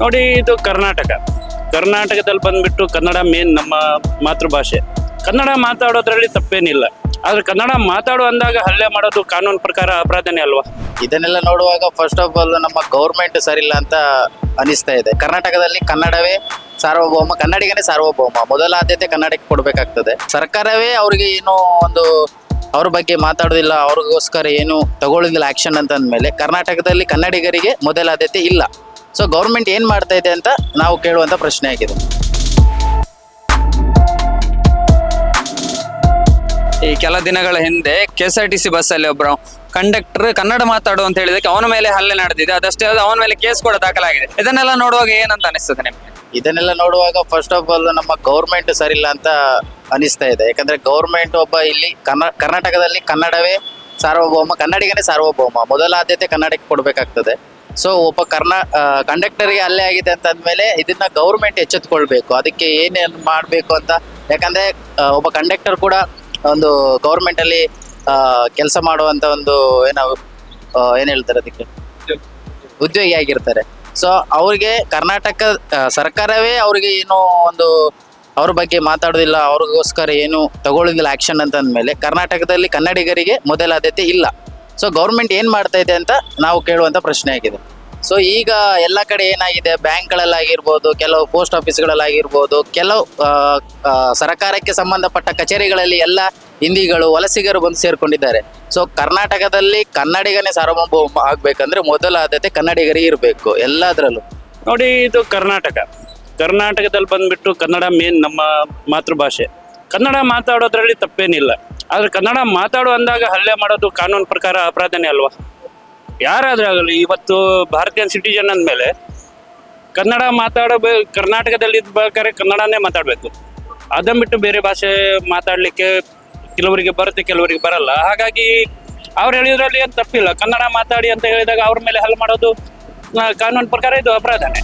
ನೋಡಿ, ಇದು ಕರ್ನಾಟಕದಲ್ಲಿ ಬಂದ್ಬಿಟ್ಟು ಕನ್ನಡ ಮೇನ್ ನಮ್ಮ ಮಾತೃಭಾಷೆ. ಕನ್ನಡ ಮಾತಾಡೋದ್ರಲ್ಲಿ ತಪ್ಪೇನಿಲ್ಲ. ಆದ್ರೆ ಕನ್ನಡ ಮಾತಾಡು ಅಂದಾಗ ಹಲ್ಲೆ ಮಾಡೋದು ಕಾನೂನು ಪ್ರಕಾರ ಅಪರಾಧನೇ ಅಲ್ವಾ? ಇದನ್ನೆಲ್ಲ ನೋಡುವಾಗ ಫಸ್ಟ್ ಆಫ್ ಆಲ್ ನಮ್ಮ ಗೌರ್ಮೆಂಟ್ ಸರಿಯಿಲ್ಲ ಅಂತ ಅನಿಸ್ತಾ ಇದೆ. ಕರ್ನಾಟಕದಲ್ಲಿ ಕನ್ನಡವೇ ಸಾರ್ವಭೌಮ, ಕನ್ನಡಿಗನೇ ಸಾರ್ವಭೌಮ. ಮೊದಲ ಆದ್ಯತೆ ಕನ್ನಡಕ್ಕೆ ಕೊಡಬೇಕಾಗ್ತದೆ. ಸರ್ಕಾರವೇ ಅವ್ರಿಗೆ ಏನು ಒಂದು ಅವ್ರ ಬಗ್ಗೆ ಮಾತಾಡೋದಿಲ್ಲ, ಅವ್ರಿಗೋಸ್ಕರ ಏನು ತಗೊಳ್ಳೋದಿಲ್ಲ ಆಕ್ಷನ್ ಅಂತ ಅಂದಮೇಲೆ ಕರ್ನಾಟಕದಲ್ಲಿ ಕನ್ನಡಿಗರಿಗೆ ಮೊದಲ ಆದ್ಯತೆ ಇಲ್ಲ. ಸೊ ಗೌರ್ಮೆಂಟ್ ಏನು ಮಾಡ್ತಾ ಇದೆ ಅಂತ ನಾವು ಕೇಳುವಂಥ ಪ್ರಶ್ನೆ ಆಗಿದೆ. ಈ ಕೆಲ ದಿನಗಳ ಹಿಂದೆ KSRTC ಬಸ್ಸಲ್ಲಿ ಒಬ್ಬರು ಕಂಡಕ್ಟರ್ ಕನ್ನಡ ಮಾತಾಡು ಅಂತ ಹೇಳಿದಕ್ಕೆ ಅವನ ಮೇಲೆ ಹಲ್ಲೆ ನಡೆದಿದೆ. ಅದಷ್ಟೇ ಅಲ್ಲ, ಅವನ ಮೇಲೆ ಕೇಸ್ ಕೂಡ ದಾಖಲಾಗಿದೆ. ಇದನ್ನೆಲ್ಲ ನೋಡುವಾಗ ಏನಂತ ಅನಿಸ್ತದೆ ನಿಮಗೆ? ಇದನ್ನೆಲ್ಲ ನೋಡುವಾಗ ಫಸ್ಟ್ ಆಫ್ ಆಲ್ ನಮ್ಮ ಗೌರ್ಮೆಂಟ್ ಸರಿಯಿಲ್ಲ ಅಂತ ಅನಿಸ್ತಾ ಇದೆ. ಯಾಕಂದ್ರೆ ಗೌರ್ಮೆಂಟ್ ಒಬ್ಬ ಇಲ್ಲಿ ಕರ್ನಾಟಕದಲ್ಲಿ ಕನ್ನಡವೇ ಸಾರ್ವಭೌಮ, ಕನ್ನಡಿಗನೇ ಸಾರ್ವಭೌಮ. ಮೊದಲ ಆದ್ಯತೆ ಕನ್ನಡಕ್ಕೆ ಕೊಡಬೇಕಾಗ್ತದೆ. ಸೊ ಒಬ್ಬ ಕಂಡಕ್ಟರ್ಗೆ ಹಲ್ಲೆ ಆಗಿದೆ ಅಂತ ಅಂದಮೇಲೆ ಇದನ್ನ ಗೌರ್ಮೆಂಟ್ ಎಚ್ಚೆತ್ಕೊಳ್ಬೇಕು. ಅದಕ್ಕೆ ಏನೇನು ಮಾಡಬೇಕು ಅಂತ. ಯಾಕಂದ್ರೆ ಒಬ್ಬ ಕಂಡಕ್ಟರ್ ಕೂಡ ಒಂದು ಗೌರ್ಮೆಂಟ್ ಅಲ್ಲಿ ಕೆಲಸ ಮಾಡುವಂತ ಒಂದು ಏನ್ ಹೇಳ್ತಾರೆ ಅದಕ್ಕೆ, ಉದ್ಯೋಗಿ ಆಗಿರ್ತಾರೆ. ಸೊ ಅವ್ರಿಗೆ ಕರ್ನಾಟಕ ಸರ್ಕಾರವೇ ಅವ್ರಿಗೆ ಏನು ಒಂದು ಅವ್ರ ಬಗ್ಗೆ ಮಾತಾಡೋದಿಲ್ಲ, ಅವ್ರಿಗೋಸ್ಕರ ಏನು ತಗೊಳ್ಳೋದಿಲ್ಲ ಆಕ್ಷನ್ ಅಂತ ಅಂದಮೇಲೆ ಕರ್ನಾಟಕದಲ್ಲಿ ಕನ್ನಡಿಗರಿಗೆ ಮೊದಲ ಆದ್ಯತೆ ಇಲ್ಲ. ಸೊ ಗೌರ್ಮೆಂಟ್ ಏನು ಮಾಡ್ತಾ ಇದೆ ಅಂತ ನಾವು ಕೇಳುವಂಥ ಪ್ರಶ್ನೆ ಆಗಿದೆ. ಸೊ ಈಗ ಎಲ್ಲ ಕಡೆ ಏನಾಗಿದೆ, ಬ್ಯಾಂಕ್ಗಳಲ್ಲಾಗಿರ್ಬೋದು, ಕೆಲವು ಪೋಸ್ಟ್ ಆಫೀಸ್ಗಳಲ್ಲಾಗಿರ್ಬೋದು, ಕೆಲವು ಸರ್ಕಾರಕ್ಕೆ ಸಂಬಂಧಪಟ್ಟ ಕಚೇರಿಗಳಲ್ಲಿ ಎಲ್ಲ ಹಿಂದಿಗಳು, ವಲಸಿಗರು ಬಂದು ಸೇರ್ಕೊಂಡಿದ್ದಾರೆ. ಸೊ ಕರ್ನಾಟಕದಲ್ಲಿ ಕನ್ನಡಿಗನೇ ಸಾರ್ವಭೌಮ ಆಗ್ಬೇಕಂದ್ರೆ ಮೊದಲ ಆದ್ಯತೆ ಕನ್ನಡಿಗರಿಗೆ ಇರಬೇಕು ಎಲ್ಲದರಲ್ಲೂ. ನೋಡಿ, ಇದು ಕರ್ನಾಟಕದಲ್ಲಿ ಬಂದ್ಬಿಟ್ಟು ಕನ್ನಡ ಮೇನ್ ನಮ್ಮ ಮಾತೃಭಾಷೆ. ಕನ್ನಡ ಮಾತಾಡೋದ್ರಲ್ಲಿ ತಪ್ಪೇನಿಲ್ಲ. ಆದ್ರೆ ಕನ್ನಡ ಮಾತಾಡು ಅಂದಾಗ ಹಲ್ಲೆ ಮಾಡೋದು ಕಾನೂನು ಪ್ರಕಾರ ಅಪರಾಧನೇ ಅಲ್ವಾ? ಯಾರಾದ್ರೂ ಆಗಲಿ, ಇವತ್ತು ಭಾರತೀಯನ್ ಸಿಟಿಜನ್ ಅಂದಮೇಲೆ ಕನ್ನಡ ಕರ್ನಾಟಕದಲ್ಲಿ ಬೇಕಾದ್ರೆ ಕನ್ನಡನೇ ಮಾತಾಡಬೇಕು. ಅದನ್ನ ಬಿಟ್ಟು ಬೇರೆ ಭಾಷೆ ಮಾತಾಡಲಿಕ್ಕೆ ಕೆಲವರಿಗೆ ಬರುತ್ತೆ, ಕೆಲವರಿಗೆ ಬರಲ್ಲ. ಹಾಗಾಗಿ ಅವ್ರು ಹೇಳಿದ್ರಲ್ಲಿ ಏನು ತಪ್ಪಿಲ್ಲ. ಕನ್ನಡ ಮಾತಾಡಿ ಅಂತ ಹೇಳಿದಾಗ ಅವ್ರ ಮೇಲೆ ಹಲ್ಲೆ ಮಾಡೋದು ಕಾನೂನು ಪ್ರಕಾರ ಇದು ಅಪರಾಧನೇ.